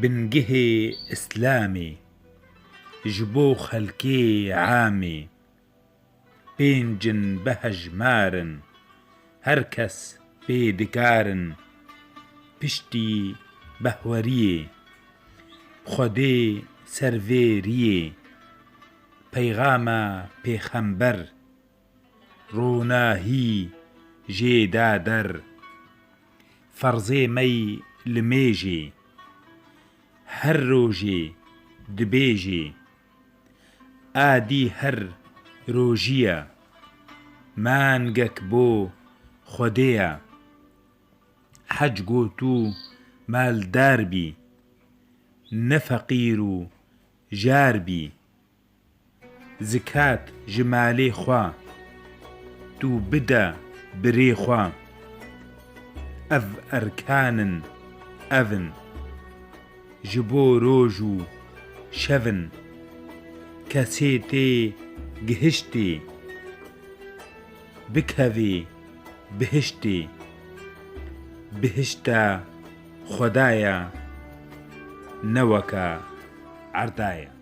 بنگهê ئیسلامê ji bo xelkê amê pêncin bihejmar in her kes pê dikarin piştî behweriyê Xwedê servêriyê peygama pêxember ronahî jê da der ferzê mey li mêjê her rojê dibêjê a dî her rojiya mangek bo Xwedê ye hec got û maldar bî ne feqîr û jar bî zikat ji malê xwe tu bide birê xwe ev erkanin ev in ji bo roj û şev in kesê tê gihiştê bikevê bihiştê bihişta Xwedaya ne weka erdaya.